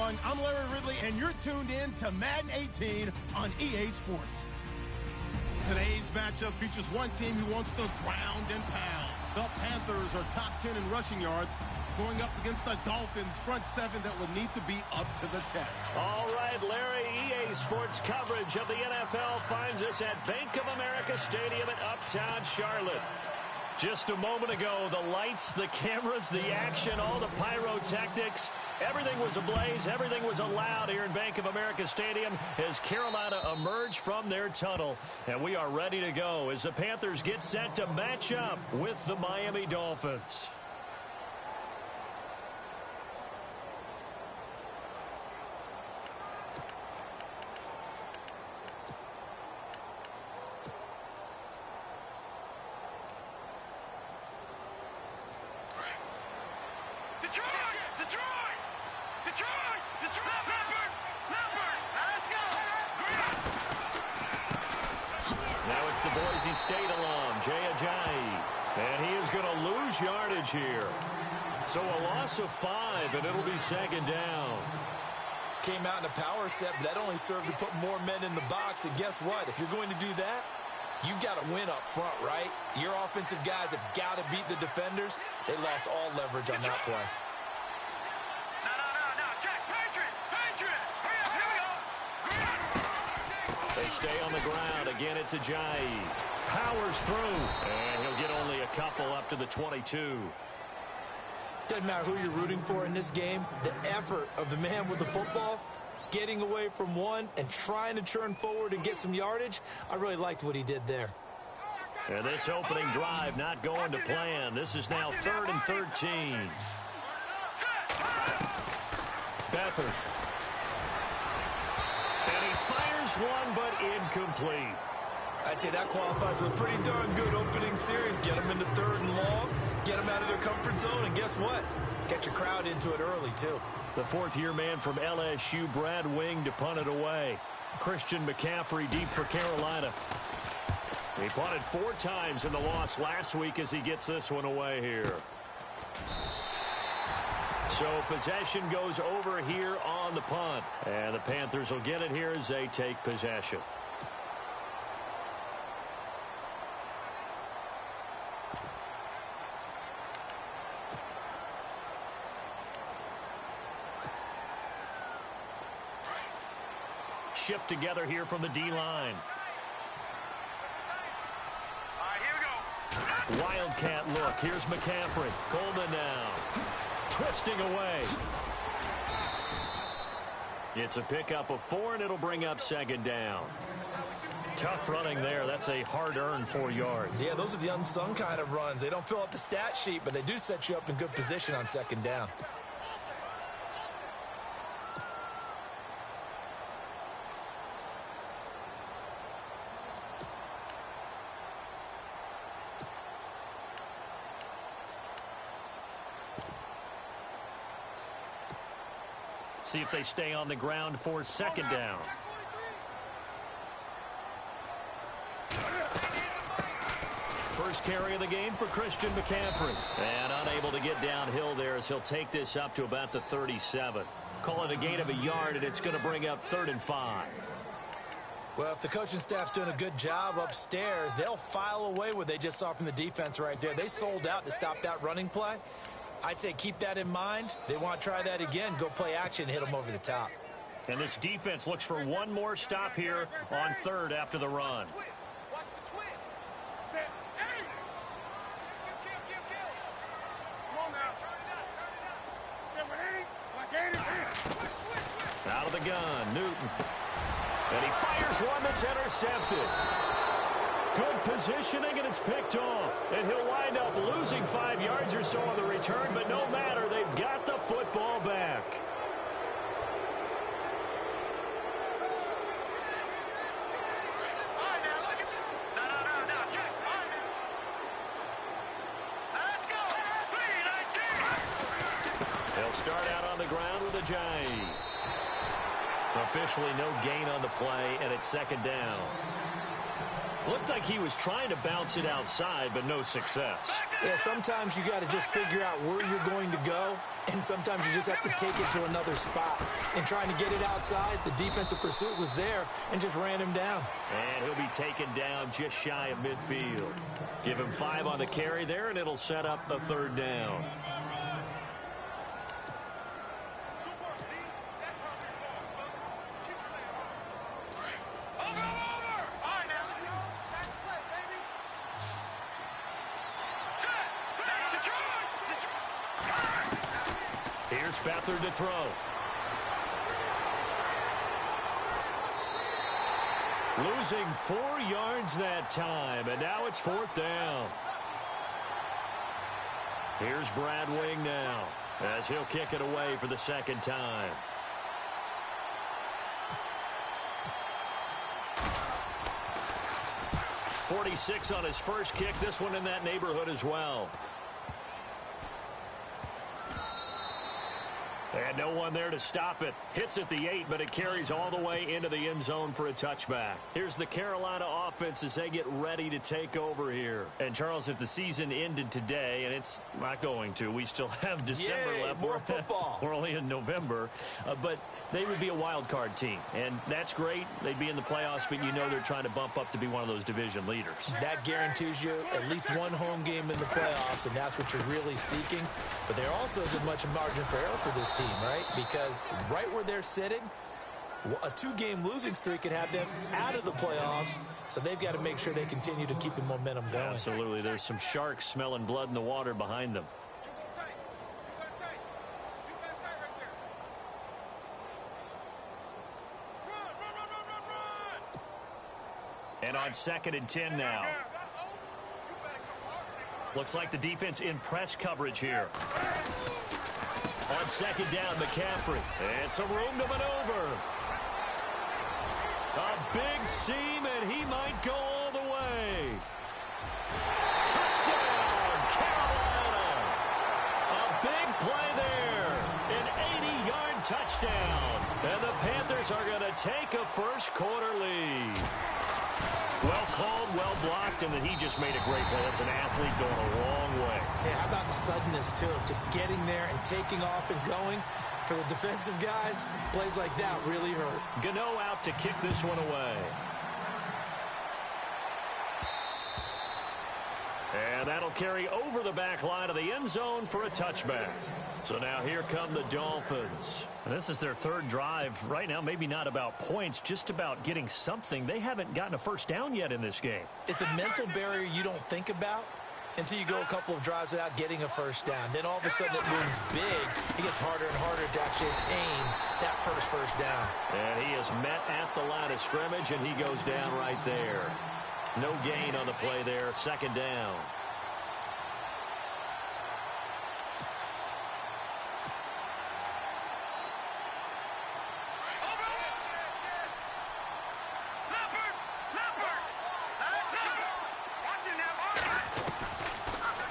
everyone. I'm Larry Ridley, and you're tuned in to Madden 18 on EA Sports. Today's matchup features one team who wants to ground and pound. The Panthers are top 10 in rushing yards, going up against the Dolphins' front seven that will need to be up to the test. All right, Larry, EA Sports coverage of the NFL finds us at Bank of America Stadium in Uptown Charlotte. Just a moment ago, the lights, the cameras, the action, all the pyrotechnics, everything was ablaze, everything was allowed here in Bank of America Stadium as Carolina emerged from their tunnel. And we are ready to go as the Panthers get set to match up with the Miami Dolphins. The Boise State alum, Jay Ajayi, and he is going to lose yardage here. So a loss of 5, and it'll be second down. Came out in a power set, but that only served to put more men in the box. And guess what? If you're going to do that, you've got to win up front, right? Your offensive guys have got to beat the defenders. They lost all leverage on that play. They stay on the ground. Again, it's Ajayi. Powers through. And he'll get only a couple up to the 22. Doesn't matter who you're rooting for in this game. The effort of the man with the football, getting away from one and trying to turn forward and get some yardage, I really liked what he did there. And this opening drive not going to plan. This is now 3rd and 13. Beathard. And he fires one, but incomplete. I'd say that qualifies as a pretty darn good opening series. Get them into 3rd and long, get them out of their comfort zone, and guess what? Get your crowd into it early, too. The 4th-year man from LSU, Brad Wing, to punt it away. Christian McCaffrey deep for Carolina. He punted 4 times in the loss last week as he gets this one away here. So possession goes over here on the punt. And the Panthers will get it here as they take possession. Shift together here from the D-line. Wildcat look. Here's McCaffrey. Coleman now. Twisting away. It's a pickup of 4, and it'll bring up second down. Tough running there. That's a hard-earned 4 yards. Yeah, those are the unsung kind of runs. They don't fill up the stat sheet, but they do set you up in good position on second down. See if they stay on the ground for second down. First carry of the game for Christian McCaffrey. And unable to get downhill there as he'll take this up to about the 37. Call it a gain of a yard, and it's going to bring up 3rd and 5. Well, if the coaching staff's doing a good job upstairs, they'll file away what they just saw from the defense right there. They sold out to stop that running play. I'd say keep that in mind. They want to try that again, go play action, hit them over the top. And this defense looks for one more stop here on 3rd after the run. Out of the gun, Newton. And he fires one that's intercepted. Good positioning, and it's picked off. And he'll wind up losing 5 yards or so on the return, but no matter, they've got the football back. They'll start out on the ground with Ajayi. Officially no gain on the play, and it's second down. Looked like he was trying to bounce it outside, but no success. Yeah, sometimes you got to just figure out where you're going to go, and sometimes you just have to take it to another spot. And trying to get it outside, the defensive pursuit was there and just ran him down. And he'll be taken down just shy of midfield. Give him 5 on the carry there, and it'll set up the 3rd down. Here's Beathard to throw. Losing 4 yards that time, and now it's 4th down. Here's Brad Wing now, as he'll kick it away for the 2nd time. .46 on his first kick. This one in that neighborhood as well. And no one there to stop it. Hits at the 8, but it carries all the way into the end zone for a touchback. Here's the Carolina offense as they get ready to take over here. And, Charles, if the season ended today, and it's not going to, we still have December left. More football. We're only in November. But they would be a wild card team. And that's great. They'd be in the playoffs, but you know they're trying to bump up to be one of those division leaders. That guarantees you at least one home game in the playoffs, and that's what you're really seeking. But there also isn't much margin for error for this team, right? Because right where they're sitting, a 2-game losing streak could have them out of the playoffs, so they've got to make sure they continue to keep the momentum going. Absolutely. There's some sharks smelling blood in the water behind them. And on 2nd and 10 now. Looks like the defense in press coverage here. On 2nd down, McCaffrey. And some room to maneuver. A big seam, and he might go all the way. Touchdown, Carolina. A big play there. An 80-yard touchdown. And the Panthers are going to take a first-quarter lead. Well called, well blocked, and then he just made a great play. That's an athlete going a long way. Yeah, how about the suddenness, too? Just getting there and taking off and going. For the defensive guys, plays like that really hurt. Gano out to kick this one away. And that'll carry over the back line of the end zone for a touchback. So now here come the Dolphins. And this is their 3rd drive. Right now, maybe not about points, just about getting something. They haven't gotten a first down yet in this game. It's a mental barrier you don't think about until you go a couple of drives without getting a first down. Then all of a sudden it looms big. It gets harder and harder to actually attain that first down. And he is met at the line of scrimmage, and he goes down right there. No gain on the play there. 2nd down.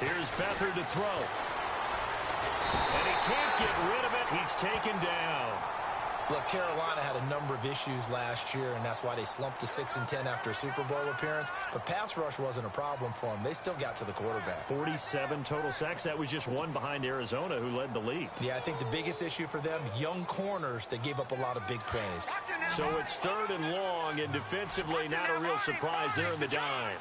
Here's Beathard to throw. And he can't get rid of it. He's taken down. Look, Carolina had a number of issues last year, and that's why they slumped to 6-10 after a Super Bowl appearance. But pass rush wasn't a problem for them. They still got to the quarterback. 47 total sacks. That was just one behind Arizona, who led the league. Yeah, I think the biggest issue for them, young corners, they gave up a lot of big plays. So it's 3rd and long, and defensively, not a real surprise there in the dime.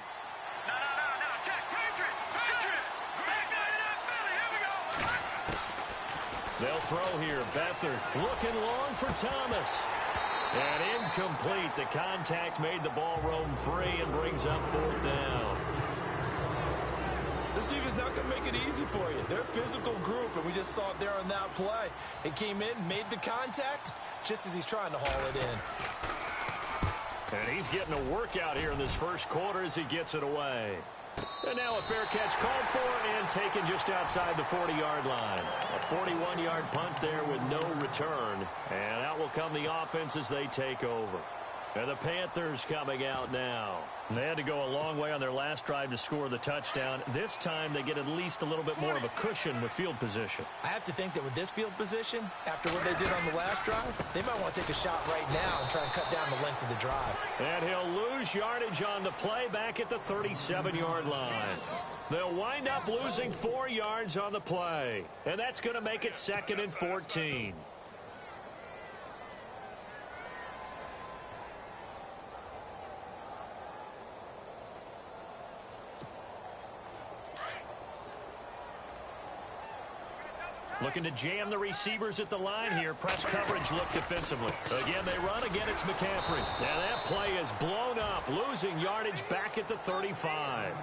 They'll throw here. Beathard looking long for Thomas. And incomplete. The contact made the ball roam free and brings up 4th down. This defense is not going to make it easy for you. They're a physical group, and we just saw it there on that play. It came in, made the contact, just as he's trying to haul it in. And he's getting a workout here in this first quarter as he gets it away. And now a fair catch called for and taken just outside the 40-yard line. A 41-yard punt there with no return. And out will come the offense as they take over. And the Panthers coming out now. They had to go a long way on their last drive to score the touchdown. This time they get at least a little bit more of a cushion with field position. I have to think that with this field position, after what they did on the last drive, they might want to take a shot right now and try and cut down the length of the drive. And he'll lose yardage on the play back at the 37-yard line. They'll wind up losing 4 yards on the play. And that's going to make it 2nd and 14. Looking to jam the receivers at the line here. Press coverage look defensively. Again, they run. Again, it's McCaffrey. And that play is blown up, losing yardage back at the 35.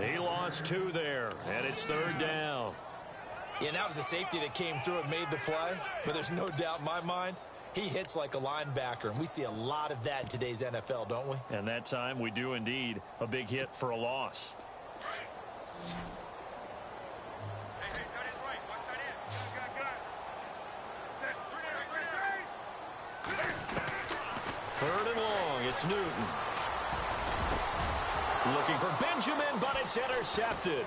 He lost 2 there, and it's 3rd down. Yeah, and that was a safety that came through and made the play. But there's no doubt in my mind, he hits like a linebacker. And we see a lot of that in today's NFL, don't we? And that time, we do indeed. A big hit for a loss. Third and long, it's Newton. Looking for Benjamin, but it's intercepted.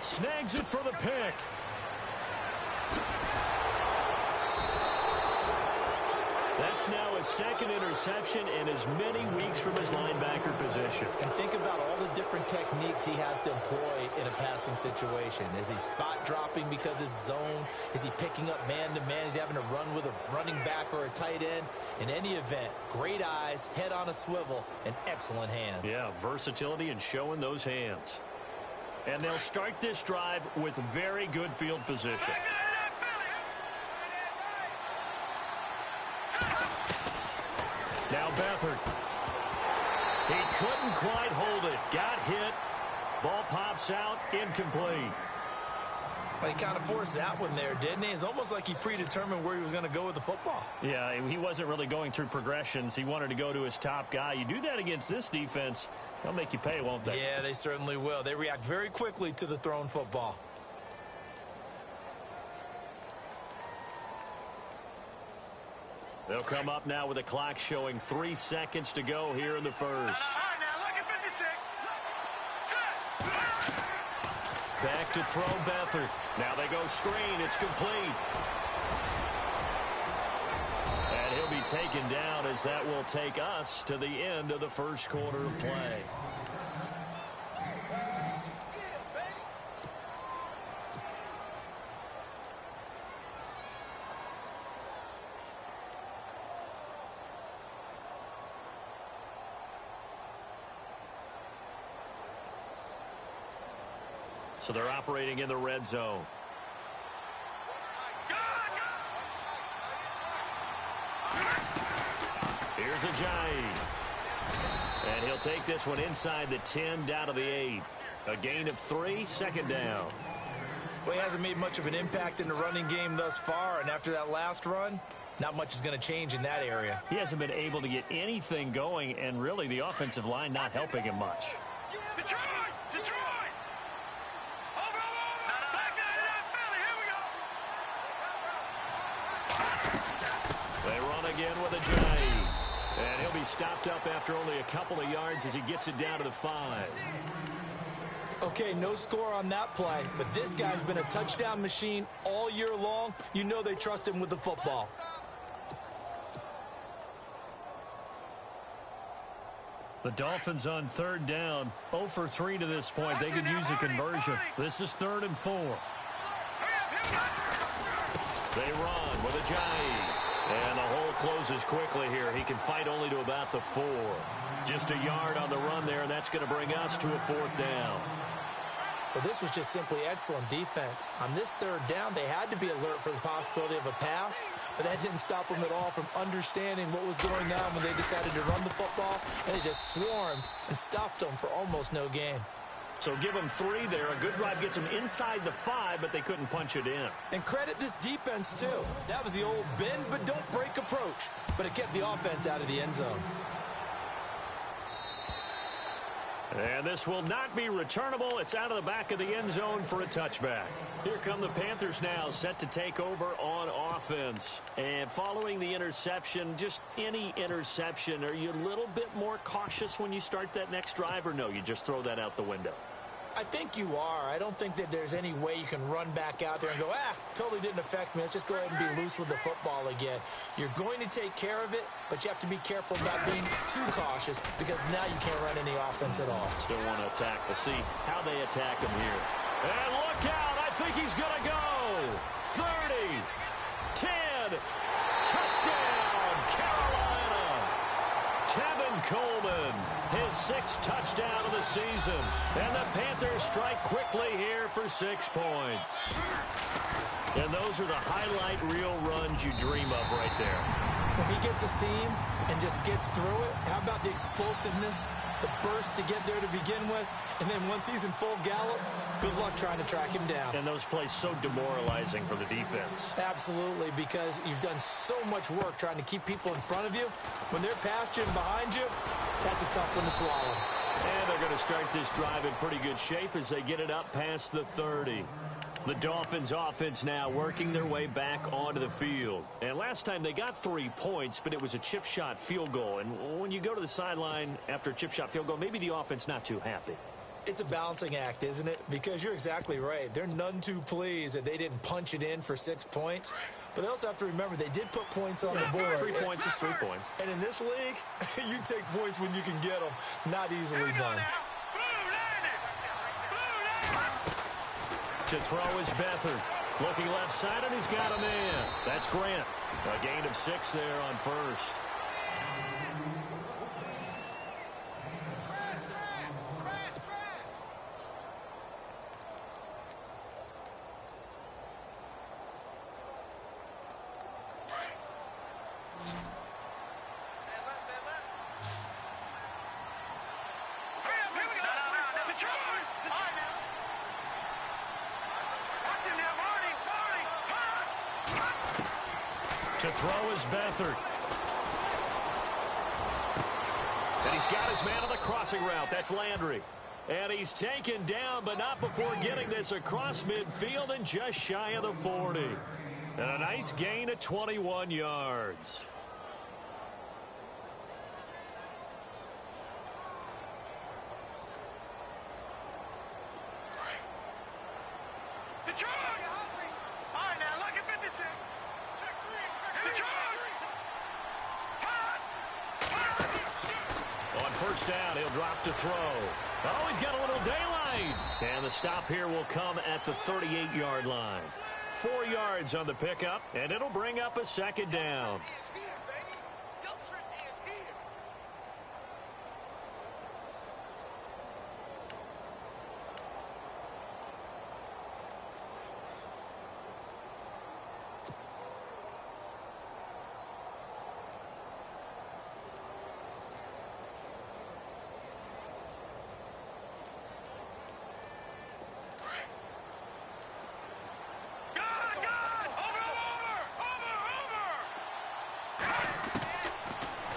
Snags it for the pick. That's now his 2nd interception in as many weeks from his linebacker position. And think about all the different techniques he has to employ in a passing situation. Is he spot dropping because it's zone? Is he picking up man-to-man? Is he having to run with a running back or a tight end? In any event, great eyes, head on a swivel, and excellent hands. Yeah, versatility and showing those hands. And they'll start this drive with very good field position. Now Beathard. He couldn't quite hold it. Got hit. Ball pops out. Incomplete. But he kind of forced that one there, didn't he? It's almost like he predetermined where he was going to go with the football. Yeah, he wasn't really going through progressions. He wanted to go to his top guy. You do that against this defense, they'll make you pay, won't they? Yeah, they certainly will. They react very quickly to the thrown football. They'll come up now with a clock showing 3 seconds to go here in the first. Back to throw Beathard. Now they go screen. It's complete. And he'll be taken down as that will take us to the end of the first quarter of play. So they're operating in the red zone. Here's Ajayi. And he'll take this one inside the 10 down to the 8. A gain of 3, 2nd down. Well, he hasn't made much of an impact in the running game thus far, and after that last run, not much is going to change in that area. He hasn't been able to get anything going, and really the offensive line not helping him much. Again with Ajayi. And he'll be stopped up after only a couple of yards as he gets it down to the 5. Okay, no score on that play, but this guy's been a touchdown machine all year long. You know they trust him with the football. The Dolphins on 3rd down, 0 for 3 to this point. They could use a conversion. This is 3rd and 4. They run with Ajayi. And the hole closes quickly here. He can fight only to about the 4. Just a yard on the run there, and that's going to bring us to a 4th down. Well, this was just simply excellent defense. On this 3rd down, they had to be alert for the possibility of a pass, but that didn't stop them at all from understanding what was going on when they decided to run the football, and they just swarmed and stuffed them for almost no gain. So give them 3 there. A good drive gets them inside the 5, but they couldn't punch it in. And credit this defense, too. That was the old bend but don't break approach, but it kept the offense out of the end zone. And this will not be returnable. It's out of the back of the end zone for a touchback. Here come the Panthers now, set to take over on offense. And following the interception, just any interception, are you a little bit more cautious when you start that next drive, or no, you just throw that out the window? I think you are. I don't think that there's any way you can run back out there and go, totally didn't affect me. Let's just go ahead and be loose with the football again. You're going to take care of it, but you have to be careful about being too cautious because now you can't run any offense at all. Still want to attack. We'll see how they attack him here. And look out. I think he's going to go. 30, 10, touchdown, Carolina. Tevin Coleman, his 6th touchdown of the season. And the Panthers strike quickly here for 6 points. And those are the highlight reel runs you dream of right there. When he gets a seam and just gets through it, how about the explosiveness, the burst to get there to begin with, and then once he's in full gallop, good luck trying to track him down. And those plays so demoralizing for the defense. Absolutely, because you've done so much work trying to keep people in front of you. When they're past you and behind you, that's a tough one to swallow. And they're going to start this drive in pretty good shape as they get it up past the 30. The Dolphins offense now working their way back onto the field. And last time they got 3 points, but it was a chip shot field goal. And when you go to the sideline after a chip shot field goal, maybe the offense not too happy. It's a balancing act, isn't it? Because you're exactly right. They're none too pleased that they didn't punch it in for 6 points. But they also have to remember they did put points on the board. 3 points is 3 points. And in this league, you take points when you can get them. Not easily done. To throw is Beathard. Looking left side, and he's got a man. That's Grant. A gain of 6 there on first. To throw is Beathard. And he's got his man on the crossing route. That's Landry. And he's taken down, but not before getting this across midfield and just shy of the 40. And a nice gain of 21 yards. First down, he'll drop to throw. Oh, he's got a little daylight. And the stop here will come at the 38-yard line. 4 yards on the pickup, and it'll bring up a second down.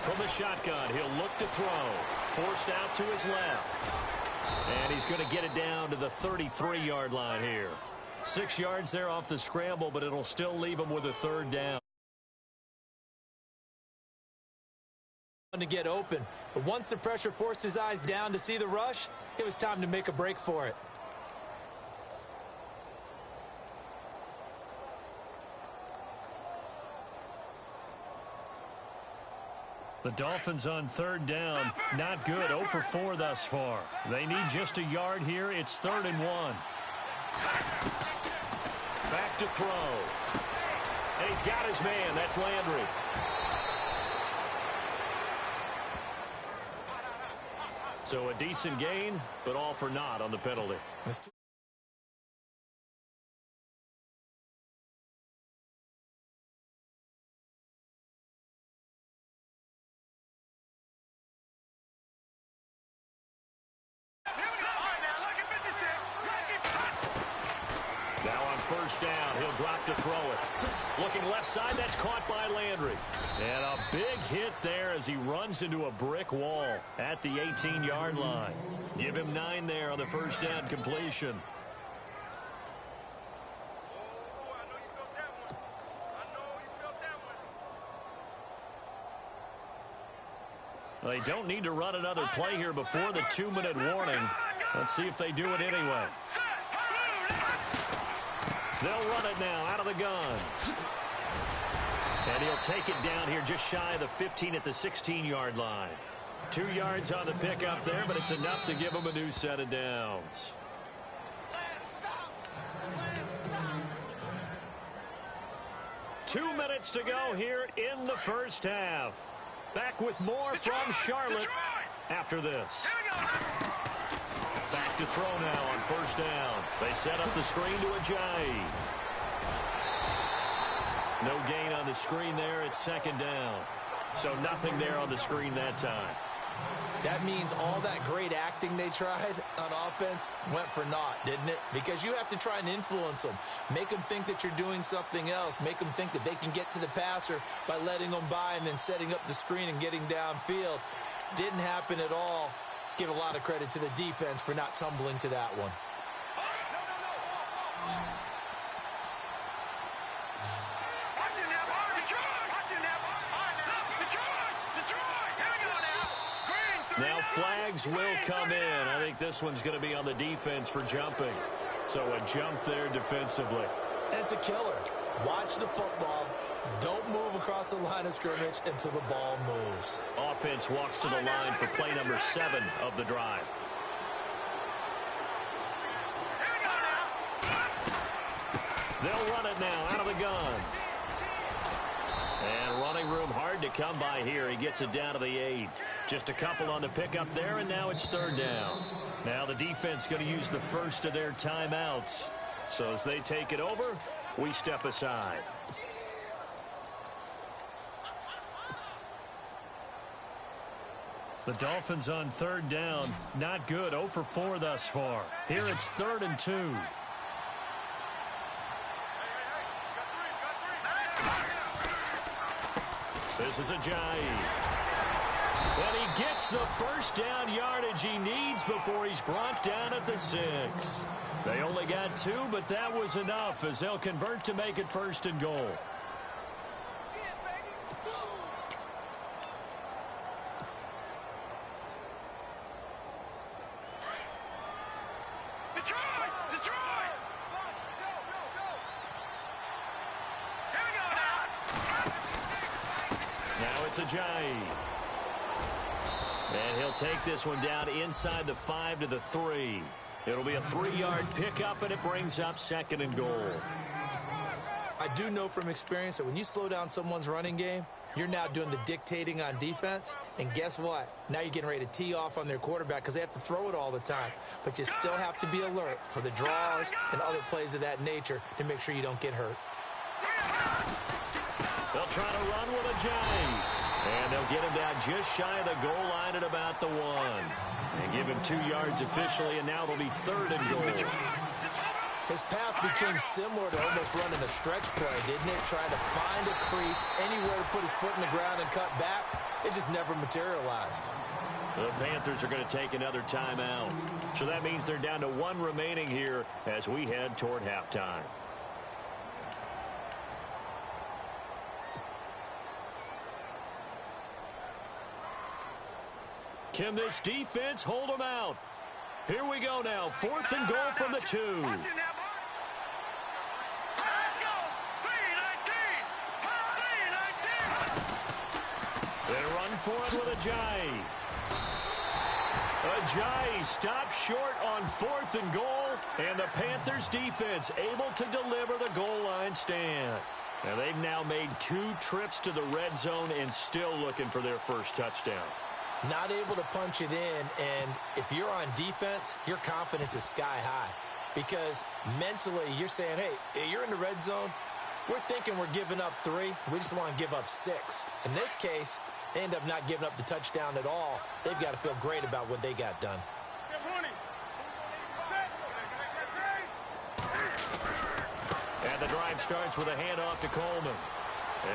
From the shotgun, he'll look to throw. Forced out to his left. And he's going to get it down to the 33-yard line here. 6 yards there off the scramble, but it'll still leave him with a third down. To get open, but once the pressure forced his eyes down to see the rush, it was time to make a break for it. The Dolphins on third down, not good, 0 for 4 thus far. They need just a yard here. It's 3rd and 1. Back to throw. And he's got his man. That's Landry. So a decent gain, but all for naught on the penalty. first down. He'll drop to throw it. Looking left side, that's caught by Landry. And a big hit there as he runs into a brick wall at the 18-yard line. Give him 9 there on the first down completion. They don't need to run another play here before the 2-minute warning. Let's see if they do it anyway. They'll run it now out of the gun. And he'll take it down here just shy of the 15 at the 16-yard line. 2 yards on the pickup there, but it's enough to give him a new set of downs. Two minutes to go here in the first half. Back with more from Charlotte after this. Back to throw now on first down. They set up the screen to Ajayi. No gain on the screen there. It's second down. So nothing there on the screen that time. That means all that great acting they tried on offense went for naught, didn't it? Because you have to try and influence them. Make them think that you're doing something else. Make them think that they can get to the passer by letting them by and then setting up the screen and getting downfield. Didn't happen at all. Give a lot of credit to the defense for not tumbling to that one. Now flags will come in. I think this one's going to be on the defense for jumping. So a jump there defensively. And it's a killer. Watch the football. Don't move across the line of scrimmage until the ball moves. Offense walks to the line for play number 7 of the drive. They'll run it now out of the gun. And running room hard to come by here. He gets it down to the 8. Just a couple on the pickup there, and now it's third down. Now the defense going to use the first of their timeouts. So as they take it over, we step aside. The Dolphins on third down. Not good. 0 for 4 thus far. Here it's 3rd and 2. This is Ajayi. And he gets the first down yardage he needs before he's brought down at the 6. They only got 2, but that was enough as they'll convert to make it 1st and goal. Ajayi. And he'll take this one down inside the 5 to the 3. It'll be a 3-yard pickup, and it brings up 2nd and goal. I do know from experience that when you slow down someone's running game, you're now doing the dictating on defense. And guess what? Now you're getting ready to tee off on their quarterback because they have to throw it all the time. But you still have to be alert for the draws and other plays of that nature to make sure you don't get hurt. They'll try to run with Ajayi. And they'll get him down just shy of the goal line at about the 1. And give him 2 yards officially, and now it'll be 3rd and goal. His path became similar to almost running a stretch play, didn't it? Trying to find a crease, anywhere to put his foot in the ground and cut back. It just never materialized. The Panthers are going to take another timeout. So that means they're down to 1 remaining here as we head toward halftime. Can this defense hold them out? Here we go now. 4th and goal from the 2. They run for it with Ajayi. Ajayi stops short on 4th and goal, and the Panthers defense able to deliver the goal line stand. And they've now made 2 trips to the red zone and still looking for their first touchdown. Not able to punch it in, and if you're on defense, your confidence is sky high. Because mentally, you're saying, hey, you're in the red zone. We're thinking we're giving up 3. We just want to give up 6. In this case, they end up not giving up the touchdown at all. They've got to feel great about what they got done. And the drive starts with a handoff to Coleman.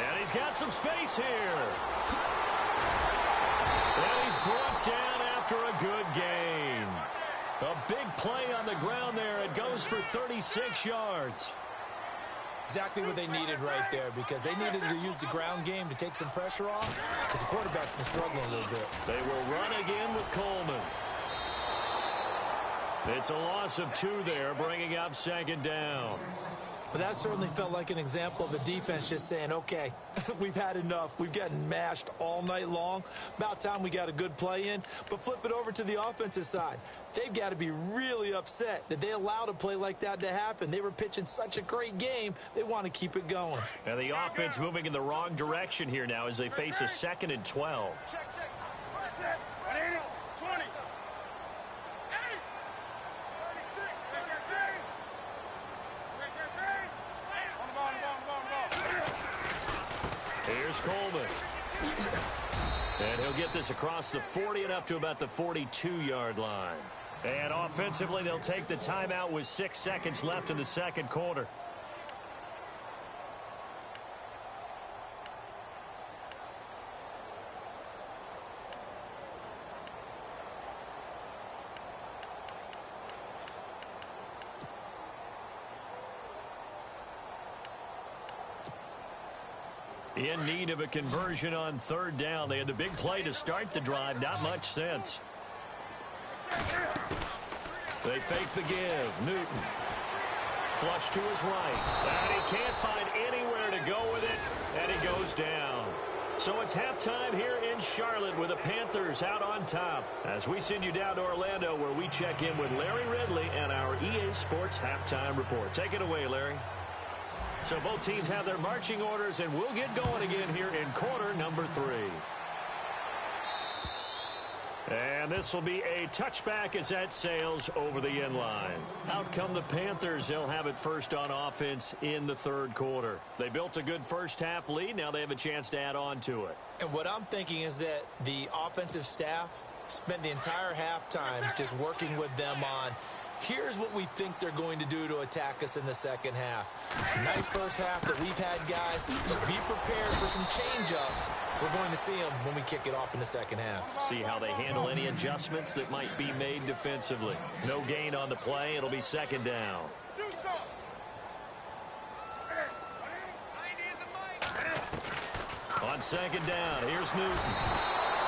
And he's got some space here. And he's brought down after a good gain. A big play on the ground there. It goes for 36 yards. Exactly what they needed right there, because they needed to use the ground game to take some pressure off, because the quarterback's been struggling a little bit. They will run again with Coleman. It's a loss of 2 there, bringing up second down. But that certainly felt like an example of the defense just saying, okay, we've had enough. We've gotten mashed all night long. About time we got a good play in. But flip it over to the offensive side. They've got to be really upset that they allowed a play like that to happen. They were pitching such a great game. They want to keep it going. And the offense moving in the wrong direction here now as they face a 2nd and 12. Check. 20. Here's Coleman. And he'll get this across the 40 and up to about the 42-yard line. And offensively, they'll take the timeout with 6 seconds left in the second quarter. In need of a conversion on 3rd down. They had the big play to start the drive. Not much sense. They fake the give. Newton. Flush to his right. And he can't find anywhere to go with it. And he goes down. So it's halftime here in Charlotte with the Panthers out on top. As we send you down to Orlando, where we check in with Larry Ridley and our EA Sports Halftime Report. Take it away, Larry. So both teams have their marching orders, and we'll get going again here in quarter number 3. And this will be a touchback as that sails over the end line. Out come the Panthers. They'll have it first on offense in the 3rd quarter. They built a good first-half lead. Now they have a chance to add on to it. And what I'm thinking is that the offensive staff spent the entire halftime just working with them on, here's what we think they're going to do to attack us in the second half. Nice first half that we've had, guys. But be prepared for some change-ups. We're going to see them when we kick it off in the second half. See how they handle any adjustments that might be made defensively. No gain on the play. It'll be 2nd down. On 2nd down, here's Newton.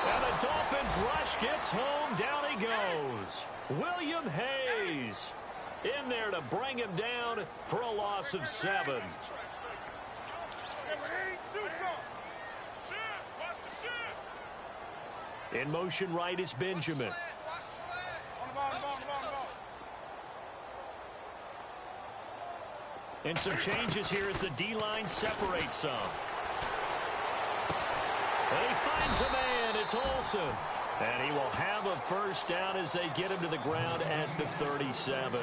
And the Dolphins rush gets home. Down he goes. William Hayes in there to bring him down for a loss of 7. In motion right is Benjamin. And some changes here as the D-line separates some. And he finds a man. It's Olsen. And he will have a first down as they get him to the ground at the 37.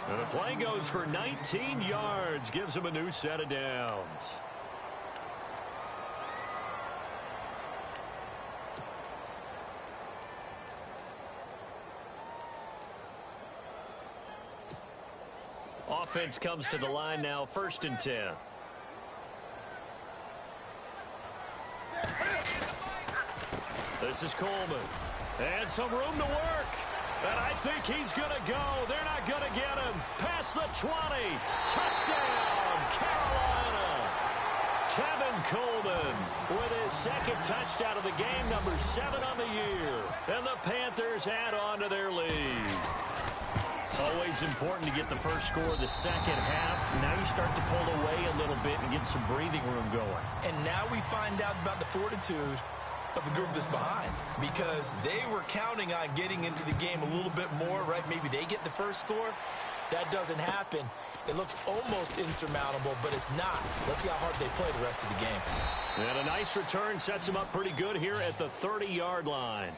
And the play goes for 19 yards. Gives him a new set of downs. Offense comes to the line now, 1st and 10. This is Coleman. And some room to work. And I think he's going to go. They're not going to get him. Past the 20. Touchdown, Carolina. Tevin Coleman with his 2nd touchdown of the game, number 7 on the year. And the Panthers add on to their lead. Always important to get the first score of the second half. Now you start to pull away a little bit and get some breathing room going. And now we find out about the fortitude of the group that's behind, because they were counting on getting into the game a little bit more, right? Maybe they get the first score. That doesn't happen. It looks almost insurmountable, but it's not. Let's see how hard they play the rest of the game. And a nice return sets them up pretty good here at the 30-yard line.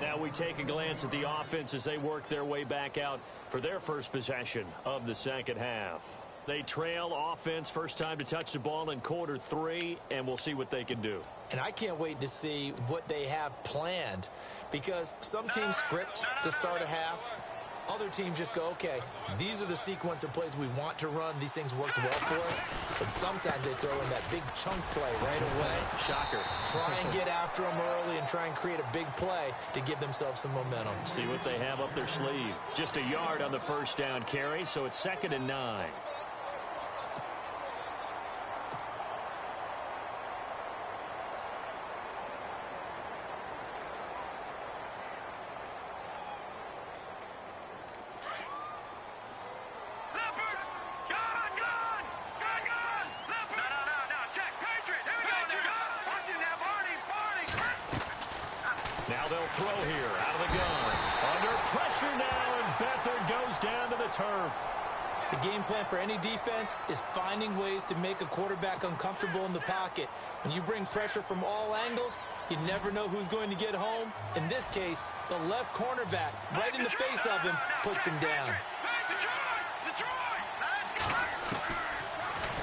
Now we take a glance at the offense as they work their way back out for their first possession of the second half. They trail offense, first time to touch the ball in quarter 3, and we'll see what they can do. And I can't wait to see what they have planned, because some teams script to start a half, Other teams just go, okay, these are the sequence of plays we want to run. These things worked well for us. And sometimes they throw in that big chunk play right away. Shocker. Try and get after them early and try and create a big play to give themselves some momentum. See what they have up their sleeve. Just a yard on the first down carry, so it's 2nd and 9. Now they'll throw here out of the gun. Under pressure now, and Beathard goes down to the turf. The game plan for any defense is finding ways to make a quarterback uncomfortable in the pocket. When you bring pressure from all angles, you never know who's going to get home. In this case, the left cornerback, right in the face of him, puts him down.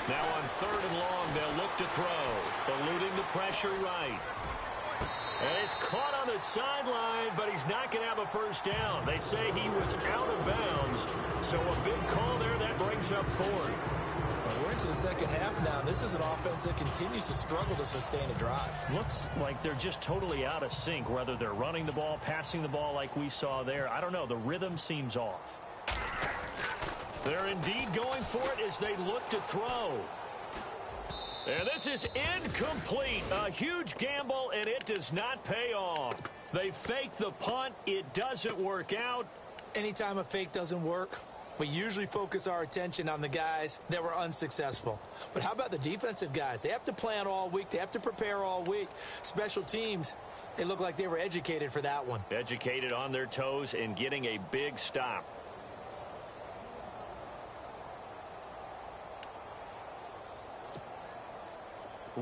Now on 3rd and long, they'll look to throw. Eluding the pressure right. And it's caught on the sideline, but he's not going to have a first down. They say he was out of bounds. So a big call there that brings up 4th. Well, we're into the second half now. This is an offense that continues to struggle to sustain a drive. Looks like they're just totally out of sync, whether they're running the ball, passing the ball like we saw there. I don't know. The rhythm seems off. They're indeed going for it as they look to throw. And this is incomplete. A huge gamble, and it does not pay off. They fake the punt. It doesn't work out. Anytime a fake doesn't work, we usually focus our attention on the guys that were unsuccessful. But how about the defensive guys? They have to plan all week. They have to prepare all week. Special teams, it looked like they were educated for that one. Educated on their toes and getting a big stop.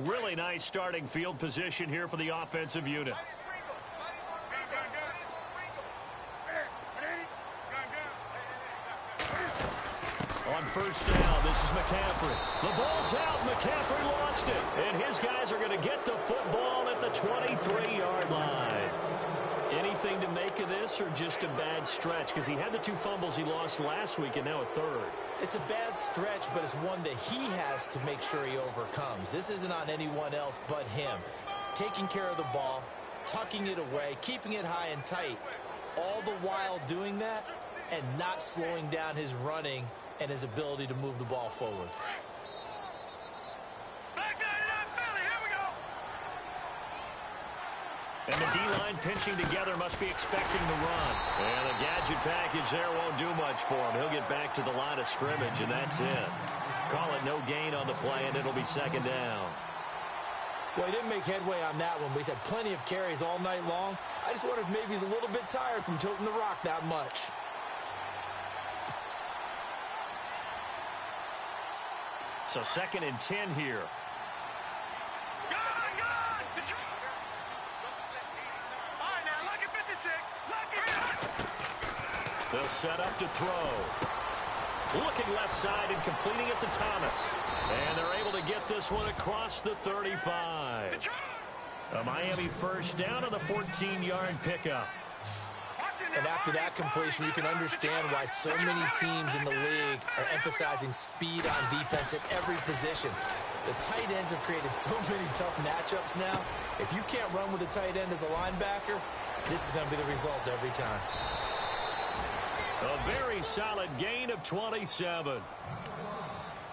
Really nice starting field position here for the offensive unit. On first down, this is McCaffrey. The ball's out. McCaffrey lost it. And his guys are going to get the football at the 23-yard line. Anything to make of this or just a bad stretch? Because he had the 2 fumbles he lost last week and now a 3rd. It's a bad stretch, but it's one that he has to make sure he overcomes. This isn't on anyone else but him. Taking care of the ball, tucking it away, keeping it high and tight, all the while doing that and not slowing down his running and his ability to move the ball forward. And the D-line pinching together must be expecting the run. And the gadget package there won't do much for him. He'll get back to the line of scrimmage, and that's it. Call it no gain on the play, and it'll be 2nd down. Well, he didn't make headway on that one, but he's had plenty of carries all night long. I just wonder if maybe he's a little bit tired from toting the rock that much. So 2nd and 10 here. They'll set up to throw. Looking left side and completing it to Thomas. And they're able to get this one across the 35. A Miami first down on the 14-yard pickup. And after that completion, you can understand why so many teams in the league are emphasizing speed on defense at every position. The tight ends have created so many tough matchups now. If you can't run with a tight end as a linebacker, this is going to be the result every time. A very solid gain of 27.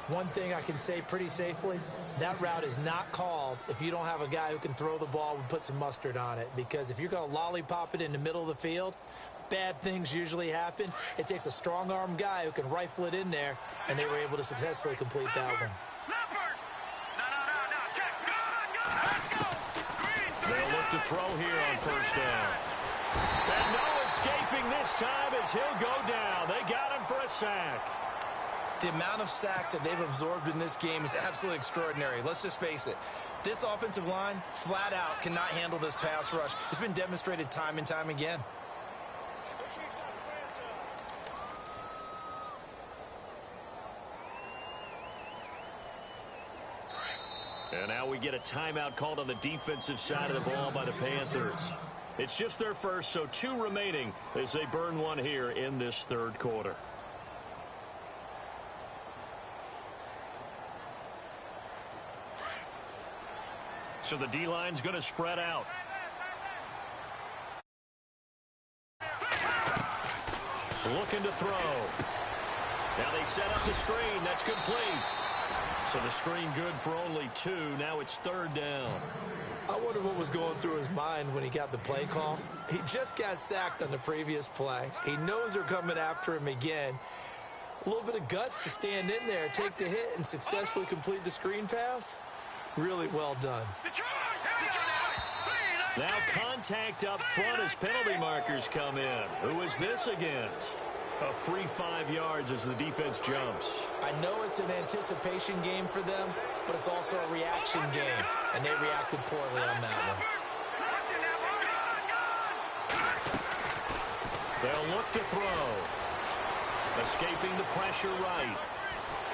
One thing I can say pretty safely, that route is not called if you don't have a guy who can throw the ball and put some mustard on it. Because if you're going to lollipop it in the middle of the field, bad things usually happen. It takes a strong-arm guy who can rifle it in there, and they were able to successfully complete that one. They'll look to throw here on first down. And no escaping this time as he'll go down. They got him for a sack. The amount of sacks that they've absorbed in this game is absolutely extraordinary. Let's just face it. This offensive line, flat out, cannot handle this pass rush. It's been demonstrated time and time again. And now we get a timeout called on the defensive side of the ball by the Panthers. It's just their first, so 2 remaining as they burn one here in this third quarter. So the D-line's going to spread out. Looking to throw. Now they set up the screen. That's complete. So the screen good for only 2. Now it's 3rd down. I wonder what was going through his mind when he got the play call. He just got sacked on the previous play. He knows they're coming after him again. A little bit of guts to stand in there, take the hit, and successfully complete the screen pass. Really well done. Now contact up front as penalty markers come in. Who is this against? A free 5 yards as the defense jumps. I know it's an anticipation game for them, but it's also a reaction game, and they reacted poorly on that one. They'll look to throw. Escaping the pressure right.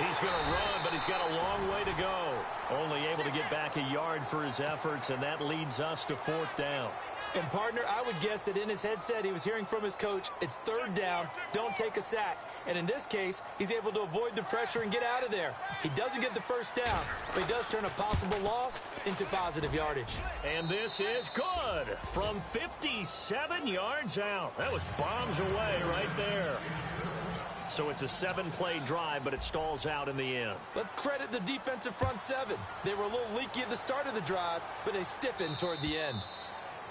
He's going to run, but he's got a long way to go. Only able to get back a yard for his efforts, and that leads us to 4th down. And, partner, I would guess that in his headset he was hearing from his coach, it's 3rd down, don't take a sack. And in this case, he's able to avoid the pressure and get out of there. He doesn't get the first down, but he does turn a possible loss into positive yardage. And this is good from 57 yards out. That was bombs away right there. So it's a 7-play drive, but it stalls out in the end. Let's credit the defensive front 7. They were a little leaky at the start of the drive, but they stiffened toward the end.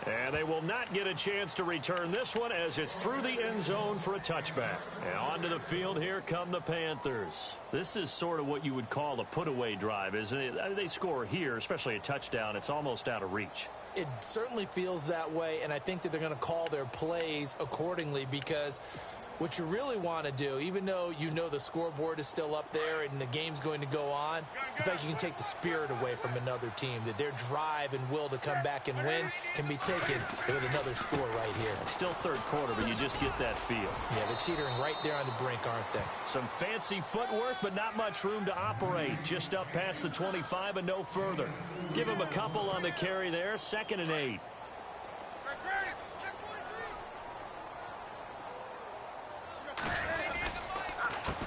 And they will not get a chance to return this one as it's through the end zone for a touchback. And onto the field, here come the Panthers. This is sort of what you would call a put-away drive, isn't it? They score here, especially a touchdown. It's almost out of reach. It certainly feels that way, and I think that they're going to call their plays accordingly because what you really want to do, even though you know the scoreboard is still up there and the game's going to go on, in fact, you can take the spirit away from another team, that their drive and will to come back and win can be taken with another score right here. Still third quarter, but you just get that feel. Yeah, they're teetering right there on the brink, aren't they? Some fancy footwork, but not much room to operate. Just up past the 25 and no further. Give them a couple on the carry there, 2nd and 8.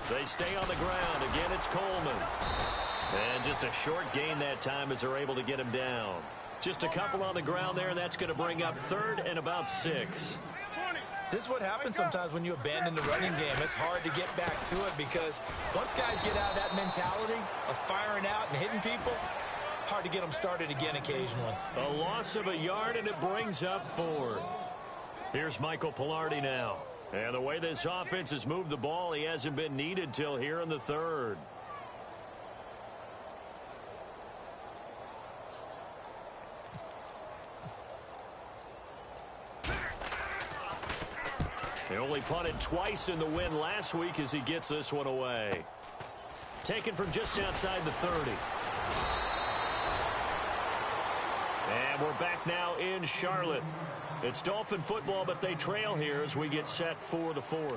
They stay on the ground. Again, it's Coleman. And just a short gain that time as they're able to get him down. Just a couple on the ground there, and that's going to bring up 3rd and about 6. This is what happens sometimes when you abandon the running game. It's hard to get back to it because once guys get out of that mentality of firing out and hitting people, hard to get them started again occasionally. A loss of a yard, and it brings up 4th. Here's Michael Pilardi now. And the way this offense has moved the ball, he hasn't been needed till here in the 3rd. They only punted twice in the win last week as he gets this one away. Taken from just outside the 30. And we're back now in Charlotte. It's Dolphin football, but they trail here as we get set for the 4th.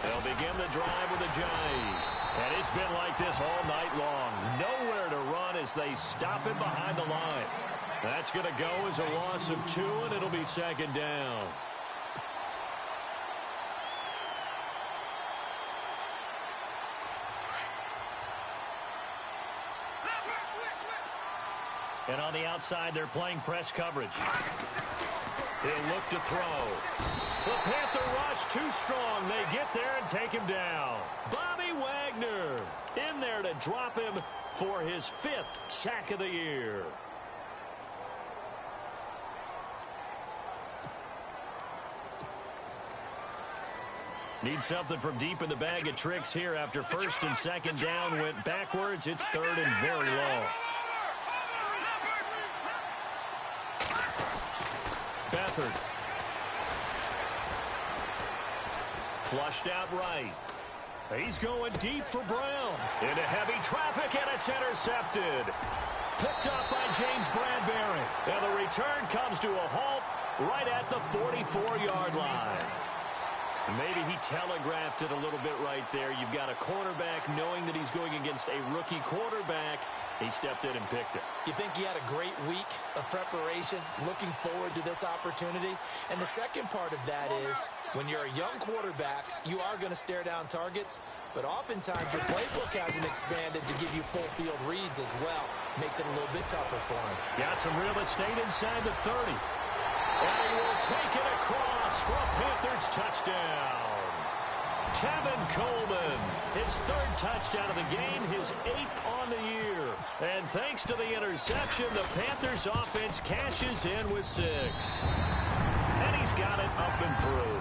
They'll begin the drive with a jive. And it's been like this all night long. Nowhere to run as they stop him behind the line. That's going to go as a loss of 2, and it'll be 2nd down. And on the outside, they're playing press coverage. He'll look to throw. The Panther rush too strong. They get there and take him down. Bobby Wagner in there to drop him for his 5th sack of the year. Need something from deep in the bag of tricks here after 1st and 2nd down went backwards. It's 3rd and very long. Beathard. Flushed out right. He's going deep for Brown. Into heavy traffic, and it's intercepted. Picked up by James Bradbury. And the return comes to a halt right at the 44-yard line. Maybe he telegraphed it a little bit right there. You've got a quarterback knowing that he's going against a rookie quarterback. He stepped in and picked it. You think he had a great week of preparation, looking forward to this opportunity? And the second part of that is, when you're a young quarterback, you are going to stare down targets, but oftentimes your playbook hasn't expanded to give you full field reads as well. Makes it a little bit tougher for him. Got some real estate inside the 30. And he will take it across for a Panthers touchdown. Tevin Coleman, his third touchdown of the game, his 8th on the year. And thanks to the interception, the Panthers offense cashes in with 6. And he's got it up and through.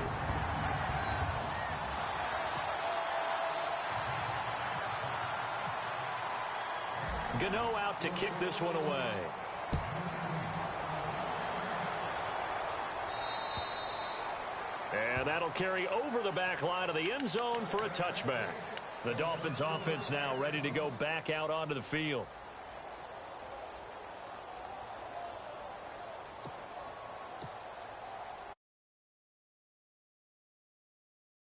Gano out to kick this one away. And that'll carry over the back line of the end zone for a touchback. The Dolphins offense now ready to go back out onto the field.